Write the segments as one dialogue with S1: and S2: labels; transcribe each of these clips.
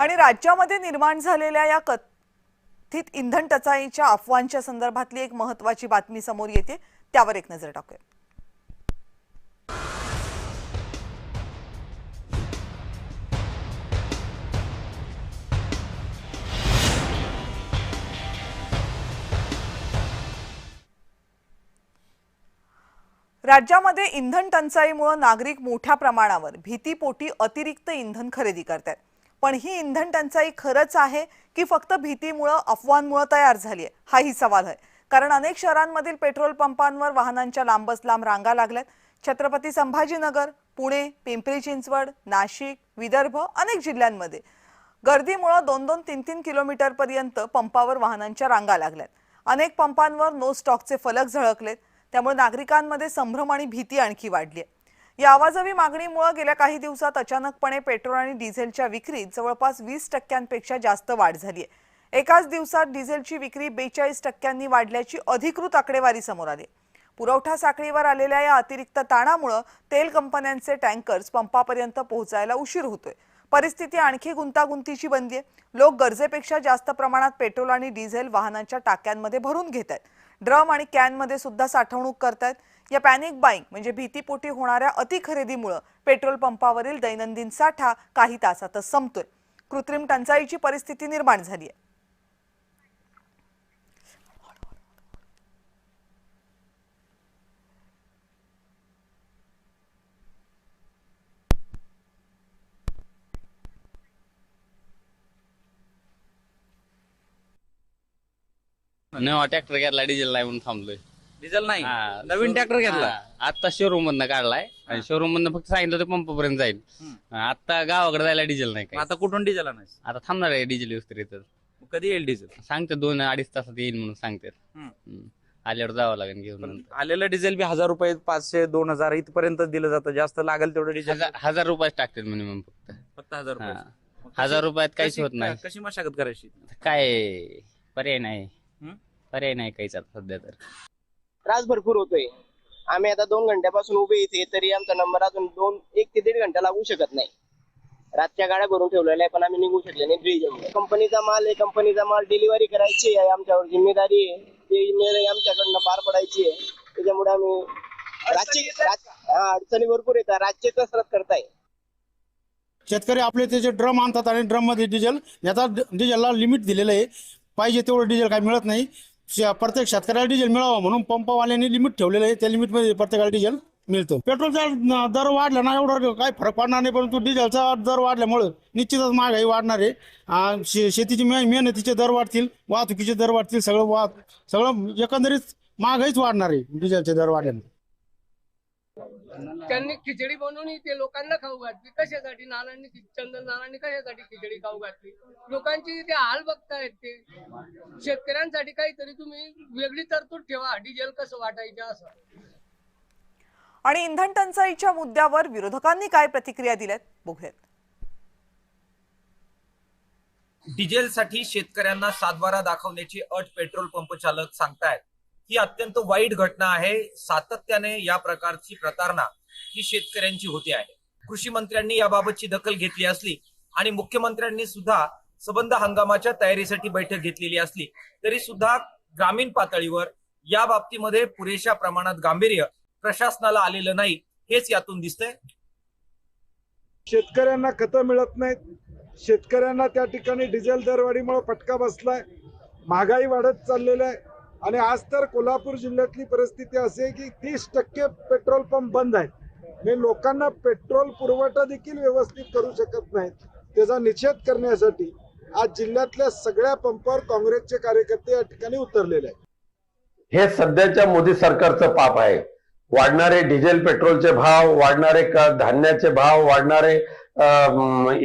S1: आणि राज्यामध्ये निर्माण झालेल्या या कथित इंधन टंचाईच्या अफवांच्या संदर्भातली एक महत्त्वाची बातमी समोर येते, त्यावर एक नजर टाकूया। राज्यामध्ये इंधन टंचाईमुळे नागरिक मोठ्या प्रमाणावर भीतीपोटी अतिरिक्त इंधन खरेदी करतात। पण ही इंधन टंचाई खरंच आहे की फक्त भीतीमुळे अफवांमुळे तयार झाली आहे, हाही सवाल आहे। कारण अनेक शहरांमधील पेट्रोल पंपांवर वाहनांच्या लांबच लांब रांगा लागल्यात। छत्रपती संभाजीनगर, पुणे, पिंपरी चिंचवड, नाशिक, विदर्भ अनेक जिल्ह्यांमध्ये गर्दीमुळे 2-2, 3-3 किलोमीटर पर्यंत पंपावर वाहनांच्या रांगा लागल्यात। अनेक पंपांवर नो स्टॉकचे फलक झळकलेत, त्यामुळे नागरिकांमध्ये संभ्रम आणि भीती आणखी वाढली आहे। या आवाजवी मागणीमुळे गेल्या काही दिवसात अचानकपणे पेट्रोल आणि डिझेलच्या विक्रीत जवळपास 20% जास्त वाढ झाली आहे। एकाच दिवसात डिझेलची विक्री 42% वाढल्याची अधिकृत आकडेवारी समोर आली। पुरवठा साखळीवर आलेल्या या अतिरिक्त ताणामुळे तेल कंपन्यांचे टँकर्स पंपापर्यंत पोहोचायला उशीर होतोय। परिस्थिती आणखी गुंतागुंतीची बनली आहे। लोक गरजेपेक्षा जास्त प्रमाणात पेट्रोल आणि डिझेल वाहनांच्या टाक्यांमध्ये भरून घेत आहेत। ड्रम आणि कॅनमध्ये सुद्धा साठवणूक करतात। या पॅनिक बाईंग म्हणजे भीतीपोटी होणाऱ्या अति खरेदीमुळे पेट्रोल पंपावरील दैनंदिन साठा काही तासातच संपतोय। कृत्रिम टंचाईची परिस्थिती निर्माण झाली आहे।
S2: नवा ट्रॅक्टर घेतला, डिझेल नाही म्हणून थांबलोय।
S3: डिझेल नाही,
S2: हा,
S3: नवीन ट्रॅक्टर घेतला।
S2: आता शोरूम मधनं काढलाय आणि शोरूम मधनं फक्त सांगितलं होतं पंपापर्यंत जाईल। आता गावाकडे जायला डिझेल नाही काय।
S3: आता कुठून डिझेल आणायचं?
S2: आता थांबणार आहे डिझेल युस्त्री तर
S3: कधी येईल डिझेल?
S2: सांगते 2-2.5 तासात येईल म्हणून सांगतात। आल्यावर जावं लागेल घेऊन नंतर।
S3: आलेलं डिझेल बी 1000 रुपये, 500, 2000 इथपर्यंत दिलं जातं। जास्त लागेल तेवढं डिझेल
S2: 1000 रुपयाच टाकतात मिनिमम
S3: फक्त 1000 रुपये।
S2: 1000 रुपयात काहीच होत नाही।
S3: कशी मशागत करायची?
S2: काय पर्याय नाही, पर्याय नाही काहीच आता सध्या तर।
S4: त्रास भरपूर होतोय। आम्ही आता 2 घंट्यापासून उभे इथे, तरी आमचा नंबर अजून 1 ते 1.5 घंटा लागू शकत नाही। रातच्या गाड्या भरून ठेवलेल्या आहे, पण आम्ही निघू शकले नाही ब्रिजमुळे। कंपनीचा माल आहे, कंपनीचा माल डिलिव्हरी करायची आहे, आमच्यावर जिम्मेदारी आहे। ती जिम्मेदारी आमच्याकडनं पार पडायची आहे। त्याच्यामुळे आम्ही अडचणी भरपूर येतात, रातची कसरत करताय।
S5: शेतकरी आपले त्याचे ड्रम आणतात आणि ड्रम मध्ये डिझेल, याचा डिझेलला लिमिट दिलेलं आहे। पाहिजे तेवढं डिझेल काही मिळत नाही। प्रत्येक शेतकऱ्याला डिझेल मिळावं म्हणून पंपवाल्यांनी लिमिट ठेवलेलं आहे। त्या लिमिटमध्ये प्रत्येकाला डिझेल मिळतं। पेट्रोलचा दर वाढला ना एवढा काही फरक पडणार नाही, परंतु डिझेलचा दर वाढल्यामुळे निश्चितच महागाई वाढणार आहे। शेतीची मेहनतीचे दर वाढतील, वाहतुकीचे दर वाढतील, सगळं एकंदरीत महागाईच वाढणार आहे डिझेलचे दर वाढल्याने।
S6: त्यांनी खिचडी बनवून ते लोकांना खाऊ घातली कशासाठी? चंदन नानांनी कशासाठी खिचडी खाऊ घातली? लोकांची ते हाल बघतायत। ते शेतकऱ्यांसाठी काहीतरी तुम्ही वेगळी तरतूद ठेवा, डिझेल कसं वाटायचं असं।
S1: आणि इंधन टंचाईच्या मुद्द्यावर विरोधकांनी काय प्रतिक्रिया दिल्यात बघूयात।
S7: डिझेलसाठी शेतकऱ्यांना सातबारा दाखवण्याची अट पेट्रोल पंप चालक सांगतायत। ही अत्यंत वाईट घटना आहे। सातत्याने या प्रकारची प्रतारणा ही शेतकऱ्यांची होते आहे। कृषी मंत्र्यांनी याबाबतची दखल घेतली असली आणि मुख्यमंत्र्यांनी सुद्धा सबंध हंगामाच्या तयारीसाठी बैठक घेतलेली असली, तरी सुद्धा ग्रामीण पातळीवर या बाबतीमध्ये पुरेशा प्रमाणात गांभीर्य प्रशासनाला आलेलं नाही, हेच यातून दिसतंय।
S8: शेतकऱ्यांना खतं मिळत नाहीत, शेतकऱ्यांना त्या ठिकाणी डिझेल दरवाढीमुळे फटका बसलाय, महागाई वाढत चाललेली आहे। आणि आज तर कोल्हापूर जिल्ह्यातली परिस्थिती अशी आहे की 30% पेट्रोल पंप बंद आहेत। हे लोकांना पेट्रोल पुरवठा देखील व्यवस्थित करू शकत नाहीत। त्याचा निषेध करण्यासाठी आज जिल्ह्यातल्या सगळ्या पंपावर काँग्रेसचे कार्यकर्ते या ठिकाणी उतरलेले आहेत।
S9: हे सध्याच्या मोदी सरकारचं पाप आहे। वाढणारे डिझेल पेट्रोलचे भाव, वाढणारे धान्याचे भाव, वाढणारे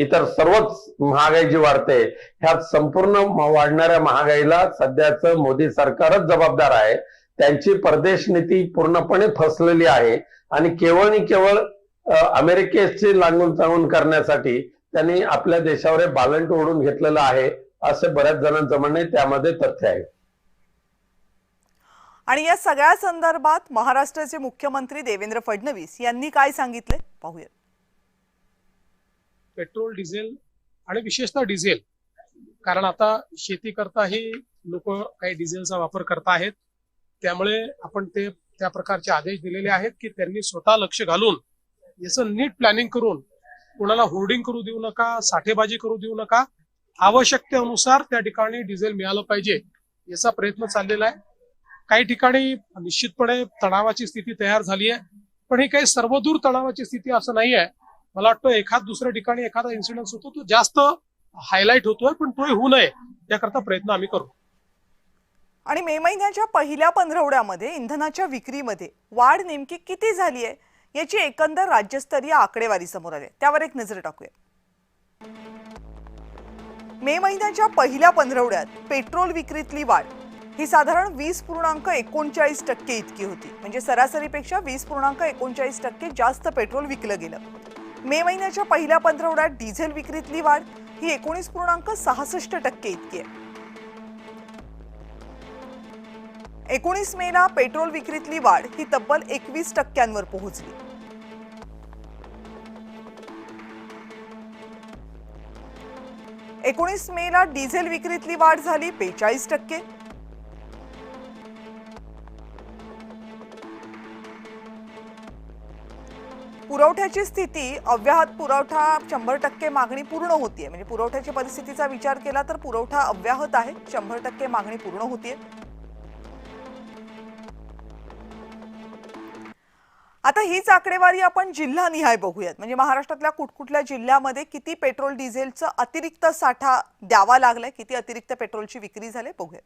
S9: इतर सर्वच महागाई जी वाढते, ह्या संपूर्ण वाढणाऱ्या महागाईला सध्याचं मोदी सरकारच जबाबदार आहे। त्यांची परदेश नीती पूर्णपणे फसलेली आहे आणि केवळ अमेरिकेची लागून चालून करण्यासाठी त्यांनी आपल्या देशावर बालंट ओढून घेतलेलं आहे, असे बऱ्याच जणांचं म्हणणे, त्यामध्ये तथ्य आहे।
S1: आणि या सगळ्या संदर्भात महाराष्ट्राचे मुख्यमंत्री देवेंद्र फडणवीस यांनी काय सांगितले पाहूया।
S10: पेट्रोल डिझेल आणि विशेषतः डिझेल, कारण आता शेती करता ही लोक काही डिझेलचा वापर करता आहेत. त्यामुळे आपण ते त्या प्रकारचे आदेश दिलेले आहेत की त्यांनी स्वतः लक्ष घालून याचं नीट प्लॅनिंग करून कोणाला होर्डिंग करू देऊ नका, साठेबाजी करू देऊ नका. आवश्यकतेनुसार त्या ठिकाणी डिझेल मिळालं पाहिजे याचा प्रयत्न चाललेला आहे. काही ठिकाणी निश्चितपणे तणावाची स्थिती तयार झाली आहे, पण ही काही सर्वदूर तणावाची स्थिती असं नाही आहे. मला वाटतं एखाद दुसऱ्या ठिकाणी एखादा इन्सिडेंट होतो तो जास्त हायलाईट होतोय, पण तोही होऊ नये याकरता प्रयत्न आम्ही करू.
S1: आणि मे महिन्याच्या पहिल्या पंधरवड्यामध्ये इंधनाच्या विक्रीमध्ये वाढ नेमकी किती झाली आहे याची एकंदर राज्यस्तरीय आकडेवारी समोर आली. त्यावर एक नजर टाकूया. मे महिन्याच्या पहिल्या पंधरवड्यात पेट्रोल विक्रीतली वाढ ही साधारण 20.39% इतकी होती. म्हणजे सरासरीपेक्षा 20.39% जास्त पेट्रोल विकलं गेलं. मे महिन्याच्या पहिल्या पंधरवड्यात डिझेल विक्रीतली वाढ ही 19.66% इतकी आहे. 19 मेला पेट्रोल विक्रीतली वाढ ही तब्बल 21% पोहोचली. एकोणीस मेला डिझेल विक्रीतली वाढ झाली 42%. पुरवठ्याची स्थिती अव्याहत पुरवठा 100% मागणी पूर्ण होतीये. म्हणजे पुरवठ्याची परिस्थितीचा विचार केला तर पुरवठा अव्याहत आहे, 100% मागणी पूर्ण होतीये. आता हीच आकडेवारी आपण जिल्हानिहाय बघूयात. म्हणजे महाराष्ट्रातल्या कुठकुठल्या जिल्ह्यामध्ये किती पेट्रोल डिझेलचा अतिरिक्त साठा द्यावा लागलाय, किती अतिरिक्त पेट्रोलची विक्री झाली बघूयात.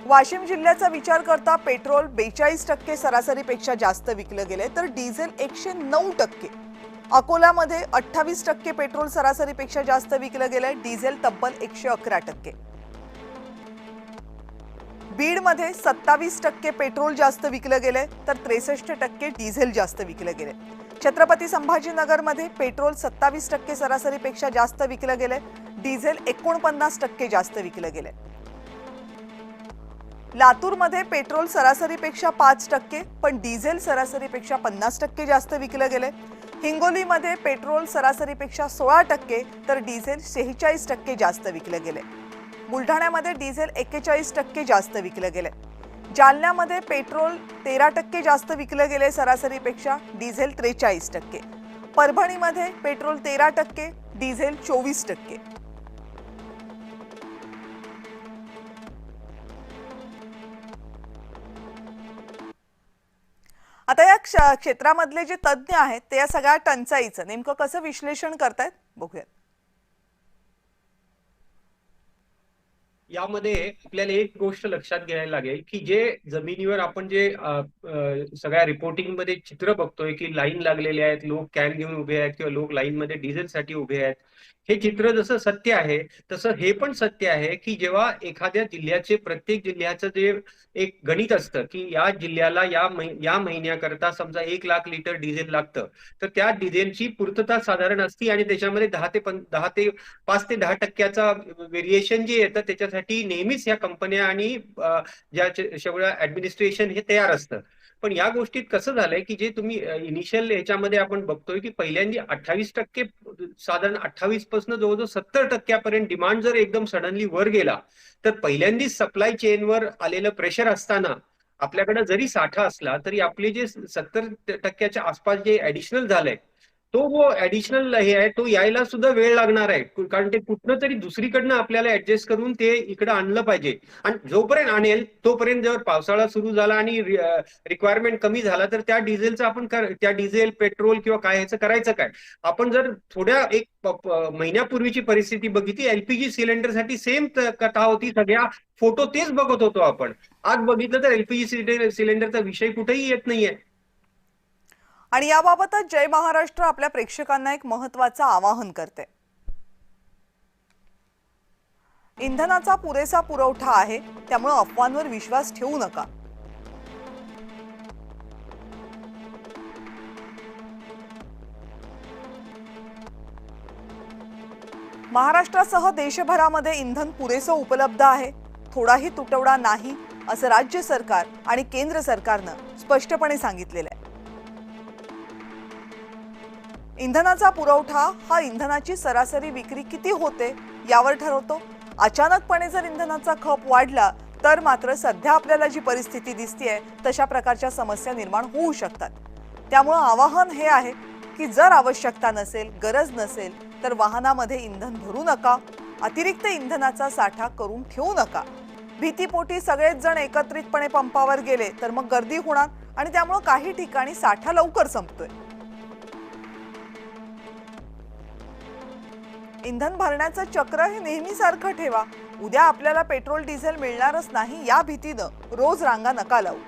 S1: वाशिम जिल्ह्याचा विचार करता पेट्रोल 42% सरासरीपेक्षा जास्त विकलं गेलंय, तर डिझेल 109%. अकोल्यामध्ये 28% पेट्रोल सरासरीपेक्षा जास्त विकलं गेलंय, डिझेल तब्बल 111%. बीडमध्ये 27% पेट्रोल जास्त विकलं गेलंय, तर 63% डिझेल जास्त विकलं गेलंय. छत्रपती संभाजीनगरमध्ये पेट्रोल 27% सरासरीपेक्षा जास्त विकलं गेलंय, डिझेल 49% जास्त विकलं गेलंय. लातूरमध्ये पेट्रोल सरासरीपेक्षा 5%, पण डिझेल सरासरीपेक्षा 50% जास्त विकलं गेलंय. हिंगोलीमध्ये पेट्रोल सरासरीपेक्षा 16%, तर डिझेल 46% जास्त विकलं गेलंय. बुलढाण्यामध्ये डिझेल 41% जास्त विकलं गेलंय. जालन्यामध्ये पेट्रोल 13% जास्त विकलं गेलंय सरासरीपेक्षा, डिझेल 43%. परभणीमध्ये petrol 13%, diesel 24%. आता या क्षेत्रामधले जे तज्ञ आहेत ते या सगळ्या टंचाईचं नेमकं कसं विश्लेषण करतायत बघूयात.
S11: यामध्ये आपल्याला एक गोष्ट लक्षात घ्यायला लागेल की जे जमिनीवर आपण जे सगळ्या रिपोर्टिंग मध्ये चित्र बघतोय की लाईन लागलेले आहेत, लोक कॅन घेऊन उभे आहेत किंवा लोक लाईन मध्ये डिझेलसाठी उभे आहेत, हे चित्र जसं सत्य आहे तसं हे पण सत्य आहे की जेव्हा एखाद्या जिल्ह्याचे प्रत्येक जिल्ह्याचं जे एक गणित असतं की या जिल्ह्याला या महिन्याकरता समजा 1 लाख लिटर डिझेल लागतं, तर त्या डिझेलची पूर्तता साधारण असती आणि त्याच्यामध्ये 5 ते 10% व्हेरिएशन जे येतं त्याच्यासाठी नेहमीच या कंपन्या आणि ज्या सगळं ऍडमिनिस्ट्रेशन हे तयार असतं. पण या गोष्टीत कसं झालंय की जे तुम्ही इनिशियल याच्यामध्ये आपण बघतोय की पहिल्यांदा 28%, साधारण 28 पासून जवळजवळ 70% डिमांड जर एकदम सडनली वर गेला, तर पहिल्यांदाच सप्लाय चेनवर आलेलं प्रेशर असताना आपल्याकडे जरी साठा असला तरी आपले जे 70% आसपास जे ऍडिशनल झालंय तो ऍडिशनल हे आहे तो यायला सुद्धा वेळ लागणार आहे, कारण ते कुठनं तरी दुसरीकडनं आपल्याला ऍडजस्ट करून ते इकडे आणलं पाहिजे. आणि जोपर्यंत आणेल तोपर्यंत जर पावसाळा सुरू झाला आणि रिक्वायरमेंट कमी झाला तर त्या डिझेलचं आपण त्या डिझेल पेट्रोल किंवा काय ह्याचं करायचं काय. आपण जर थोड्या एक महिन्यापूर्वीची परिस्थिती बघितली, एलपीजी सिलेंडरसाठी सेम कथा होती, सगळ्या फोटो तेच बघत होतो आपण. आज बघितलं तर एलपीजी सिलेंडरचा विषय कुठेही येत नाहीये.
S1: आणि याबाबतच जय महाराष्ट्र आपल्या प्रेक्षकांना एक महत्त्वाचं आवाहन करते. इंधनाचा पुरेसा पुरवठा आहे, त्यामुळे अफवांवर विश्वास ठेवू नका. महाराष्ट्रासह देशभरामध्ये इंधन पुरेसं उपलब्ध आहे, थोडाही तुटवडा नाही असं राज्य सरकार आणि केंद्र सरकारनं स्पष्टपणे सांगितलेलं आहे. इंधनाचा पुरवठा हा इंधनाची सरासरी विक्री किती होते यावर ठरवतो. अचानकपणे जर इंधनाचा खप वाढला तर मात्र सध्या आपल्याला जी परिस्थिती दिसतेय तशा प्रकारच्या समस्या निर्माण होऊ शकतात. त्यामुळे आवाहन हे आहे की जर आवश्यकता नसेल, गरज नसेल तर वाहनामध्ये इंधन भरू नका, अतिरिक्त इंधनाचा साठा करून ठेवू नका. भीतीपोटी सगळेच जण एकत्रितपणे पंपावर गेले तर मग गर्दी होणार आणि त्यामुळे काही ठिकाणी साठा लवकर संपतोय. इंधन भरण्याचं चक्र हे नेहमीसारखं ठेवा. उद्या आपल्याला पेट्रोल डिझेल मिळणारच नाही या भीतीनं रोज रांगा नका लावू.